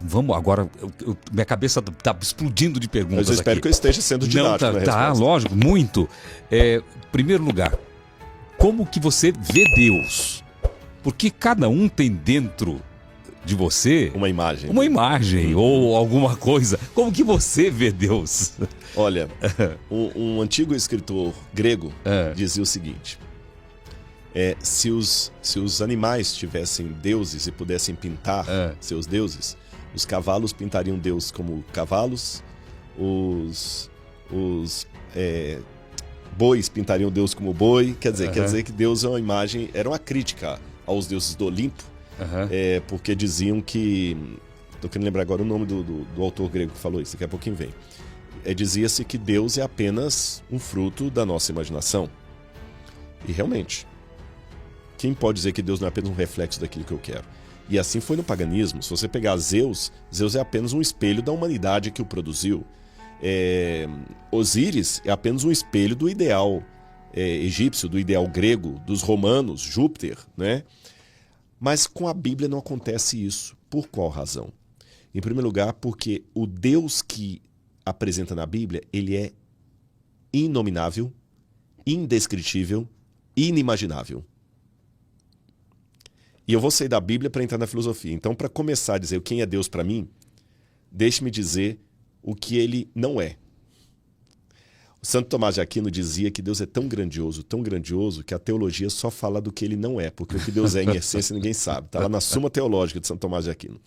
Vamos agora, minha cabeça está explodindo de perguntas. Mas eu espero aqui. que eu esteja sendo didático na resposta. Tá, lógico, muito. Primeiro lugar, como que você vê Deus? Porque cada um tem dentro de você Uma imagem. Uma imagem ou alguma coisa. Como que você vê Deus? Olha, um antigo escritor grego dizia o seguinte: se os animais tivessem deuses e pudessem pintar seus deuses, os cavalos pintariam Deus como cavalos, os bois pintariam Deus como boi. Quer dizer que Deus é uma imagem, era uma crítica aos deuses do Olimpo, porque diziam que... Estou querendo lembrar agora o nome do autor grego que falou isso, daqui a pouquinho vem. Dizia-se que Deus é apenas um fruto da nossa imaginação. E realmente, quem pode dizer que Deus não é apenas um reflexo daquilo que eu quero? E assim foi no paganismo. Se você pegar Zeus é apenas um espelho da humanidade que o produziu. Osíris é apenas um espelho do ideal egípcio, do ideal grego, dos romanos, Júpiter, né? Mas com a Bíblia não acontece isso. Por qual razão? Em primeiro lugar, porque o Deus que apresenta na Bíblia, ele é inominável, indescritível, inimaginável. E eu vou sair da Bíblia para entrar na filosofia. Então, para começar a dizer quem é Deus para mim, deixe-me dizer o que ele não é. O Santo Tomás de Aquino dizia que Deus é tão grandioso, que a teologia só fala do que ele não é, porque o que Deus é em essência ninguém sabe. Está lá na Suma Teológica de Santo Tomás de Aquino.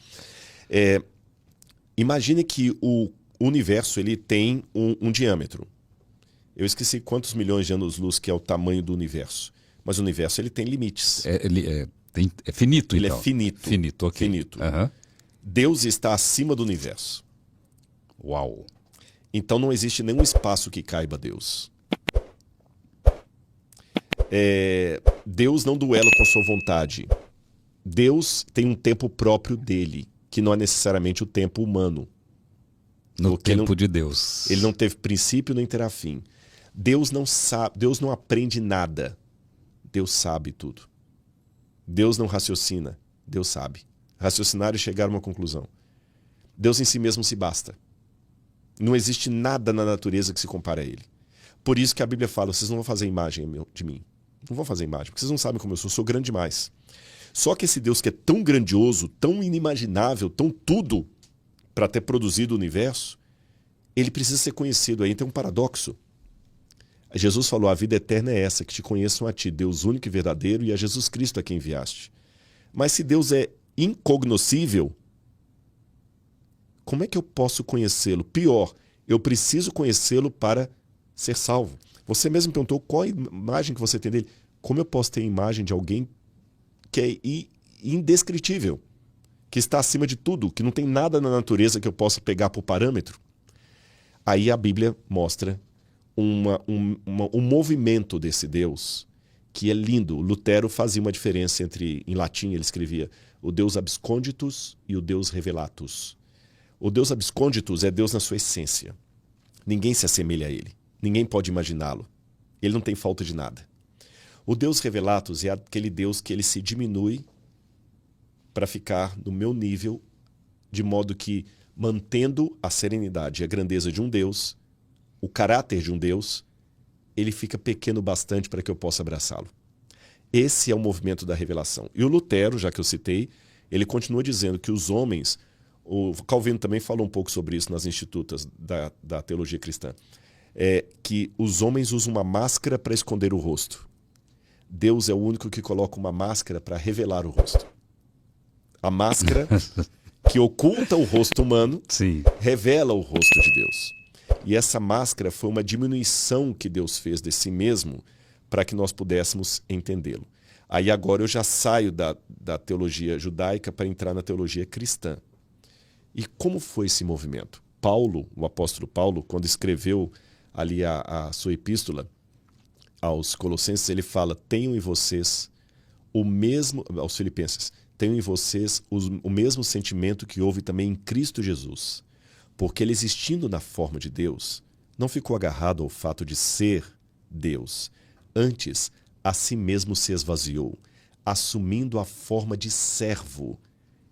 Imagine que o universo ele tem um diâmetro. Eu esqueci quantos milhões de anos-luz que é o tamanho do universo. Mas o universo ele tem limites. É finito, ele então. É finito. Finito, ok. Finito. Uhum. Deus está acima do universo. Uau. Então não existe nenhum espaço que caiba Deus. Deus não duela com sua vontade. Deus tem um tempo próprio dele, que não é necessariamente o tempo humano. No tempo de Deus. Ele não teve princípio nem terá fim. Deus não sabe, Deus não aprende nada. Deus sabe tudo. Deus não raciocina. Deus sabe. Raciocinar e chegar a uma conclusão. Deus em si mesmo se basta. Não existe nada na natureza que se compare a ele. Por isso que a Bíblia fala, vocês não vão fazer imagem de mim. Não vão fazer imagem, porque vocês não sabem como eu sou grande demais. Só que esse Deus que é tão grandioso, tão inimaginável, tão tudo para ter produzido o universo, ele precisa ser conhecido. Aí tem um paradoxo. Jesus falou, a vida eterna é essa, que te conheçam a ti, Deus único e verdadeiro, e a Jesus Cristo a quem enviaste. Mas se Deus é incognoscível, como é que eu posso conhecê-lo? Pior, eu preciso conhecê-lo para ser salvo. Você mesmo perguntou qual a imagem que você tem dele. Como eu posso ter a imagem de alguém que é indescritível, que está acima de tudo, que não tem nada na natureza que eu possa pegar por parâmetro? Aí a Bíblia mostra um movimento desse Deus que é lindo. Lutero fazia uma diferença em latim ele escrevia o Deus absconditus e o Deus revelatus. O Deus absconditus é Deus na sua essência. Ninguém se assemelha a ele. Ninguém pode imaginá-lo. Ele não tem falta de nada. O Deus revelatus é aquele Deus que ele se diminui para ficar no meu nível, de modo que, mantendo a serenidade e a grandeza de um Deus, o caráter de um Deus, ele fica pequeno bastante para que eu possa abraçá-lo. Esse é o movimento da revelação. E o Lutero, já que eu citei, ele continua dizendo que os homens... O Calvino também falou um pouco sobre isso nas institutas da teologia cristã. Que os homens usam uma máscara para esconder o rosto. Deus é o único que coloca uma máscara para revelar o rosto. A máscara que oculta o rosto humano revela o rosto de Deus. E essa máscara foi uma diminuição que Deus fez de si mesmo para que nós pudéssemos entendê-lo. Aí agora eu já saio da teologia judaica para entrar na teologia cristã. E como foi esse movimento? Paulo, o apóstolo Paulo, quando escreveu ali a sua epístola aos Colossenses, ele fala, tenham em vocês o mesmo, aos Filipenses, tenham em vocês o mesmo sentimento que houve também em Cristo Jesus. Porque ele, existindo na forma de Deus, não ficou agarrado ao fato de ser Deus. Antes, a si mesmo se esvaziou, assumindo a forma de servo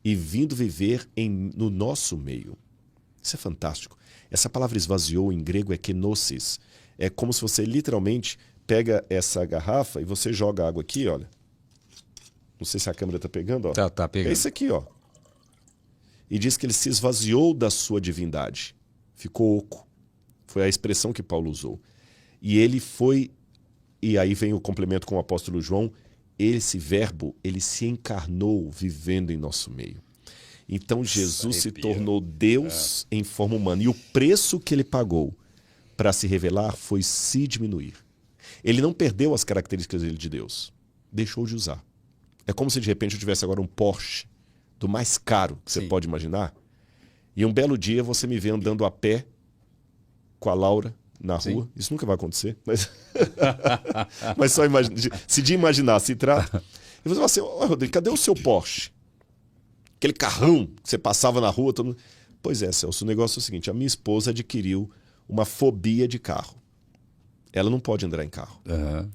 e vindo viver no nosso meio. Isso é fantástico. Essa palavra esvaziou em grego é kenosis. É como se você literalmente pega essa garrafa e você joga água aqui, olha. Não sei se a câmera está pegando, ó. Tá pegando. É isso aqui, ó. E diz que ele se esvaziou da sua divindade. Ficou oco. Foi a expressão que Paulo usou. E ele foi, e aí vem o complemento com o apóstolo João, esse verbo, ele se encarnou vivendo em nosso meio. Então Jesus se tornou Deus em forma humana. E o preço que ele pagou para se revelar foi se diminuir. Ele não perdeu as características dele de Deus. Deixou de usar. É como se de repente eu tivesse agora um Porsche do mais caro que você pode imaginar. E um belo dia você me vê andando a pé com a Laura na rua. Isso nunca vai acontecer. Mas só se de imaginar se trata. E você fala assim, Rodrigo, cadê o seu Porsche? Aquele carrão que você passava na rua. Todo mundo... Pois é, Celso, o negócio é o seguinte. A minha esposa adquiriu uma fobia de carro. Ela não pode andar em carro. Uhum.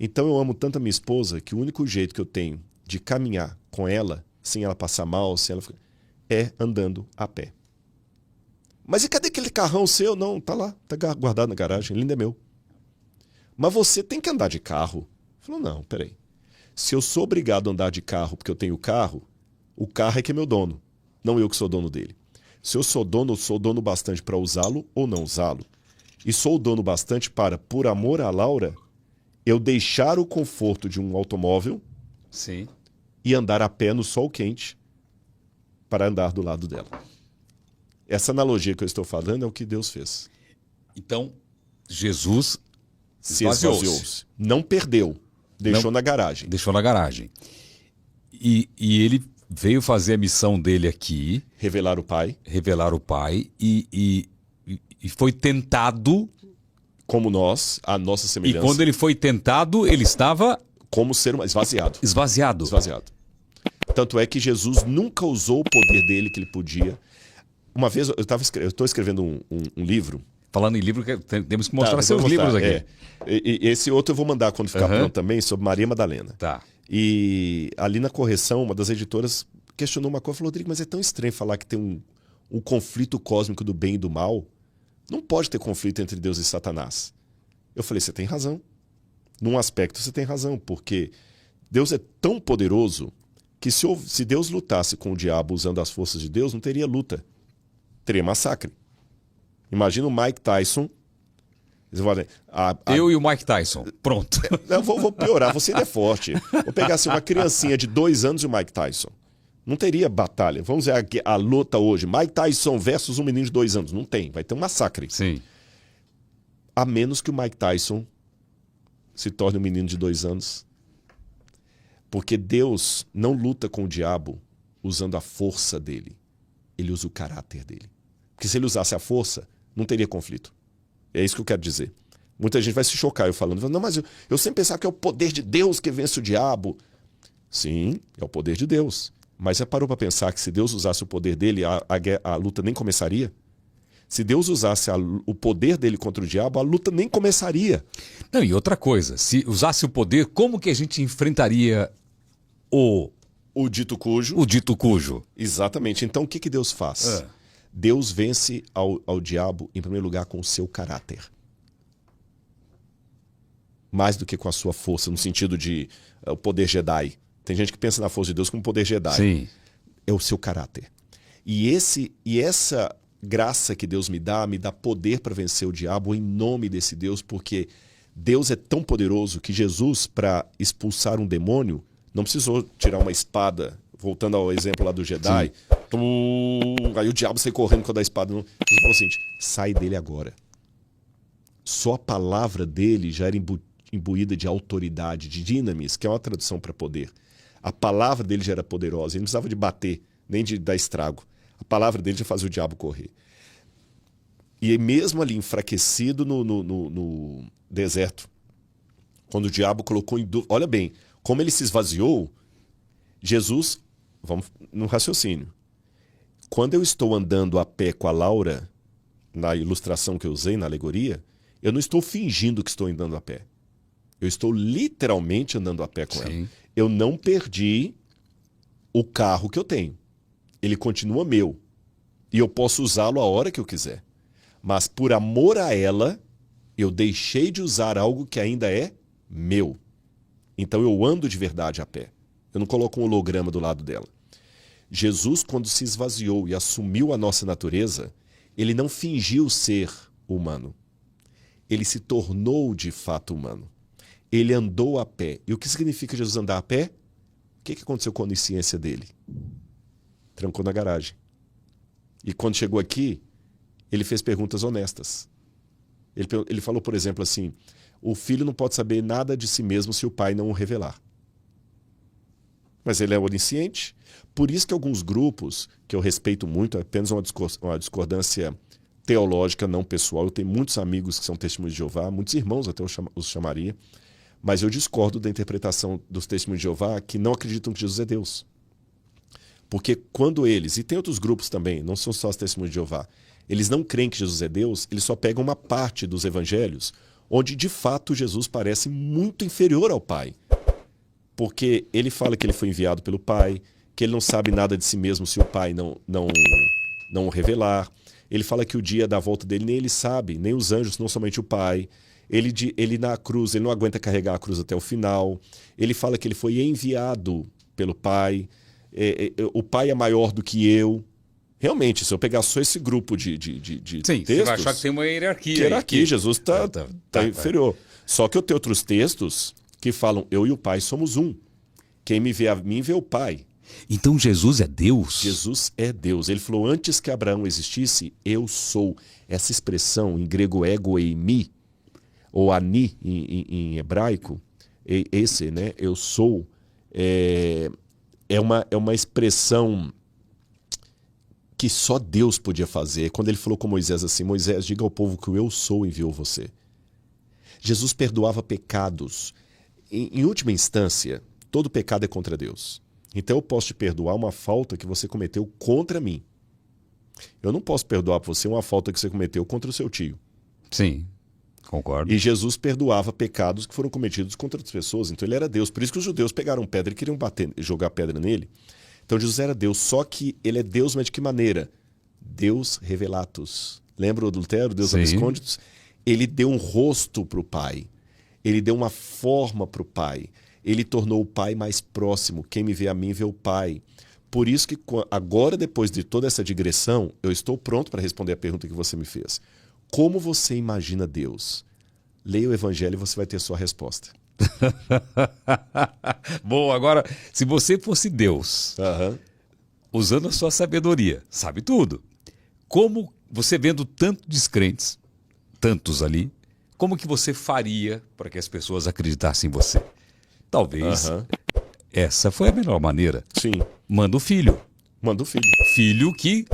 Então eu amo tanto a minha esposa que o único jeito que eu tenho de caminhar com ela, sem ela passar mal, sem ela ficar, é andando a pé. Mas e cadê aquele carrão seu? Não, tá lá, tá guardado na garagem, ele ainda é meu. Mas você tem que andar de carro. Falou, não, peraí. Se eu sou obrigado a andar de carro porque eu tenho carro, o carro é que é meu dono, não eu que sou dono dele. Se eu sou dono bastante para usá-lo ou não usá-lo. E sou dono bastante para, por amor à Laura, eu deixar o conforto de um automóvel e andar a pé no sol quente para andar do lado dela. Essa analogia que eu estou falando é o que Deus fez. Então, Jesus se esvaziou-se. Não perdeu. Deixou na garagem. Deixou na garagem. E ele veio fazer a missão dele aqui. Revelar o Pai. Revelar o Pai. E foi tentado. Como nós, a nossa semelhança. E quando ele foi tentado, ele estava... Como ser esvaziado. Esvaziado. Tanto é que Jesus nunca usou o poder dele que ele podia. Uma vez, eu estou escrevendo um livro. Falando em livro, temos que mostrar seus livros aqui. É. E esse outro eu vou mandar quando ficar pronto também, sobre Maria Madalena. Tá. E ali na correção, uma das editoras questionou uma coisa, falou, Rodrigo, mas é tão estranho falar que tem um conflito cósmico do bem e do mal. Não pode ter conflito entre Deus e Satanás. Eu falei, você tem razão. Num aspecto você tem razão, porque Deus é tão poderoso que se Deus lutasse com o diabo usando as forças de Deus, não teria luta. Teria massacre. Imagina o Mike Tyson. Eu e o Mike Tyson. Pronto. Eu vou piorar, você ainda é forte. Vou pegar assim, uma criancinha de 2 anos e o Mike Tyson. Não teria batalha. Vamos ver a luta hoje. Mike Tyson versus um menino de 2 anos. Não tem. Vai ter um massacre. Sim. A menos que o Mike Tyson se torne um menino de 2 anos. Porque Deus não luta com o diabo usando a força dele. Ele usa o caráter dele. Porque se ele usasse a força, não teria conflito. É isso que eu quero dizer. Muita gente vai se chocar eu falando. Não, mas eu sempre pensava que é o poder de Deus que vence o diabo. Sim, é o poder de Deus. Mas já parou para pensar que se Deus usasse o poder dele, a luta nem começaria? Se Deus usasse o poder dele contra o diabo, a luta nem começaria. Não, e outra coisa, se usasse o poder, como que a gente enfrentaria o dito cujo? O dito cujo. Exatamente. Então o que Deus faz? Deus vence ao diabo, em primeiro lugar, com o seu caráter. Mais do que com a sua força, no sentido de o poder Jedi. Tem gente que pensa na força de Deus como poder Jedi. Sim. É o seu caráter. E essa graça que Deus me dá poder para vencer o diabo em nome desse Deus, porque Deus é tão poderoso que Jesus, para expulsar um demônio, não precisou tirar uma espada, voltando ao exemplo lá do Jedi. Aí o diabo sai correndo com a da espada. Jesus falou assim, sai dele agora. Só a palavra dele já era imbuída de autoridade, de dinamis, que é uma tradução para poder. A palavra dele já era poderosa, ele não precisava de bater, nem de dar estrago. A palavra dele já fazia o diabo correr. E mesmo ali enfraquecido no deserto, quando o diabo colocou em dúvida... Olha bem, como ele se esvaziou, Jesus... Vamos no raciocínio. Quando eu estou andando a pé com a Laura, na ilustração que eu usei, na alegoria, eu não estou fingindo que estou andando a pé. Eu estou literalmente andando a pé com ela. Eu não perdi o carro que eu tenho. ele continua meu. E eu posso usá-lo a hora que eu quiser. Mas por amor a ela, eu deixei de usar algo que ainda é meu. Então eu ando de verdade a pé. Eu não coloco um holograma do lado dela. Jesus, quando se esvaziou e assumiu a nossa natureza, ele não fingiu ser humano. Ele se tornou de fato humano. Ele andou a pé. E o que significa Jesus andar a pé? O que aconteceu com a onisciência dele? Trancou na garagem. E quando chegou aqui, ele fez perguntas honestas. Ele falou, por exemplo, assim, o filho não pode saber nada de si mesmo se o pai não o revelar. Mas ele é onisciente. Por isso que alguns grupos, que eu respeito muito, é apenas uma discordância teológica, não pessoal. Eu tenho muitos amigos que são testemunhos de Jeová, muitos irmãos até eu os chamaria, mas eu discordo da interpretação dos testemunhos de Jeová que não acreditam que Jesus é Deus. Porque quando eles, e tem outros grupos também, não são só os testemunhos de Jeová, eles não creem que Jesus é Deus, eles só pegam uma parte dos evangelhos onde de fato Jesus parece muito inferior ao Pai. Porque ele fala que ele foi enviado pelo Pai, que ele não sabe nada de si mesmo se o Pai não o revelar. Ele fala que o dia da volta dele nem ele sabe, nem os anjos, não somente o Pai. Ele na cruz, ele não aguenta carregar a cruz até o final. Ele fala que ele foi enviado pelo Pai. O Pai é maior do que eu. Realmente, se eu pegar só esse grupo de Sim, textos... você vai achar que tem uma hierarquia. Hierarquia, Jesus está inferior. Só que eu tenho outros textos que falam, eu e o Pai somos um. Quem me vê a mim, vê o Pai. Então Jesus é Deus? Jesus é Deus. Ele falou, antes que Abraão existisse, eu sou. Essa expressão, em grego, ego eimi, ou ani, em hebraico, esse, né, eu sou, é uma expressão que só Deus podia fazer. Quando ele falou com Moisés assim, Moisés, diga ao povo que o eu sou enviou você. Jesus perdoava pecados. Em última instância, todo pecado é contra Deus. Então eu posso te perdoar uma falta que você cometeu contra mim. Eu não posso perdoar para você uma falta que você cometeu contra o seu tio. Sim, concordo. E Jesus perdoava pecados que foram cometidos contra outras pessoas. Então ele era Deus. Por isso que os judeus pegaram pedra e queriam jogar pedra nele. Então Jesus era Deus, só que ele é Deus, mas de que maneira? Deus revelatus. Lembra o adultério, Deus abscônditos? Ele deu um rosto para o Pai. Ele deu uma forma para o Pai. Ele tornou o Pai mais próximo. Quem me vê a mim, vê o Pai. Por isso que agora, depois de toda essa digressão, eu estou pronto para responder a pergunta que você me fez. Como você imagina Deus? Leia o Evangelho e você vai ter sua resposta. Bom, agora, se você fosse Deus, usando a sua sabedoria, sabe tudo, como você vendo tantos descrentes, tantos ali, como que você faria para que as pessoas acreditassem em você? Talvez essa foi a melhor maneira. Sim. Manda o filho. Manda o filho. Filho que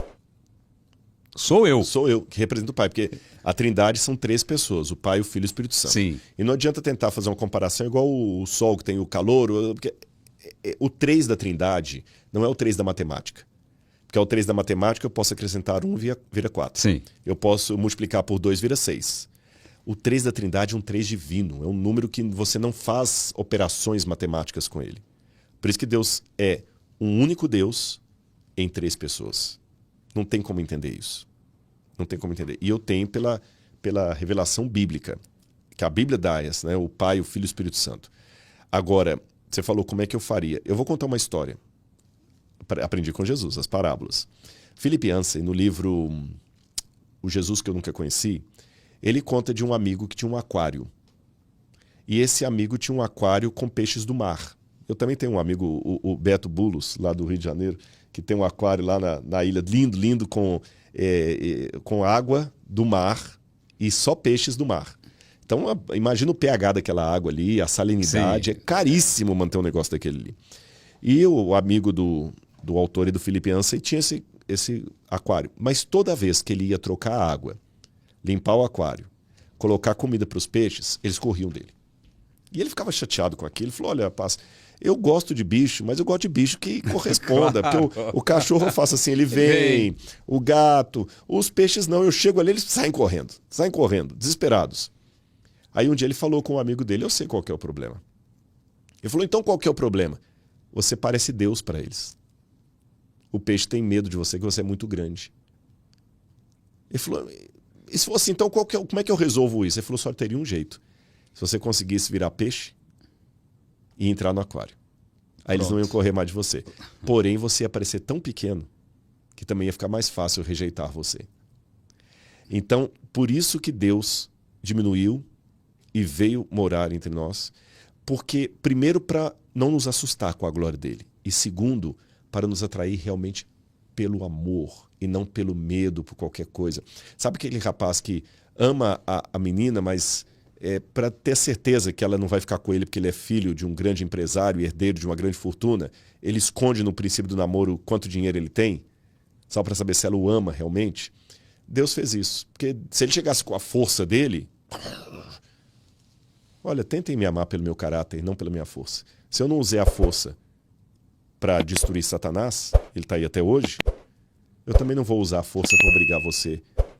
sou eu. Sou eu, que represento o Pai. Porque a Trindade são 3 pessoas, o Pai, o Filho e o Espírito Santo. Sim. E não adianta tentar fazer uma comparação igual o Sol, que tem o calor. Porque o 3 da Trindade não é o 3 da matemática. Porque ao 3 da matemática eu posso acrescentar 1 vira 4. Sim. Eu posso multiplicar por 2 vira 6. O 3 da Trindade é um 3 divino. É um número que você não faz operações matemáticas com ele. Por isso que Deus é um único Deus em 3 pessoas. Não tem como entender isso. Não tem como entender. E eu tenho pela revelação bíblica, que a Bíblia dá essa, né? O Pai, o Filho e o Espírito Santo. Agora, você falou como é que eu faria. Eu vou contar uma história. Aprendi com Jesus, as parábolas. Philip Yancey, no livro O Jesus que eu nunca conheci, ele conta de um amigo que tinha um aquário. E esse amigo tinha um aquário com peixes do mar. Eu também tenho um amigo, o Beto Bulos, lá do Rio de Janeiro, que tem um aquário lá na ilha, lindo, com água do mar e só peixes do mar. Então, imagina o pH daquela água ali, a salinidade. Sim. É caríssimo manter um negócio daquele ali. E o amigo do autor e do Philip Yancey tinha esse aquário. Mas toda vez que ele ia trocar a água, limpar o aquário, colocar comida para os peixes, eles corriam dele. E ele ficava chateado com aquilo. Ele falou, olha, rapaz, eu gosto de bicho, mas eu gosto de bicho que corresponda. Claro. Porque o cachorro eu faço assim, ele vem, o gato, os peixes não. Eu chego ali, eles saem correndo, desesperados. Aí um dia ele falou com um amigo dele, eu sei qual que é o problema. Ele falou, então qual que é o problema? Você parece Deus para eles. O peixe tem medo de você, que você é muito grande. Ele falou, e se fosse, então como é que eu resolvo isso? Ele falou, só teria um jeito. Se você conseguisse virar peixe e entrar no aquário. Aí eles não iam correr mais de você. Porém, você ia parecer tão pequeno que também ia ficar mais fácil rejeitar você. Então, por isso que Deus diminuiu e veio morar entre nós. Porque, primeiro, para não nos assustar com a glória dele. E segundo, para nos atrair realmente pelo amor e não pelo medo, por qualquer coisa. Sabe aquele rapaz que ama a menina, mas para ter certeza que ela não vai ficar com ele porque ele é filho de um grande empresário e herdeiro de uma grande fortuna, ele esconde no princípio do namoro quanto dinheiro ele tem, só para saber se ela o ama realmente? Deus fez isso. Porque se ele chegasse com a força dele... Olha, tentem me amar pelo meu caráter, não pela minha força. Se eu não usei a força para destruir Satanás, ele está aí até hoje, eu também não vou usar a força para obrigar você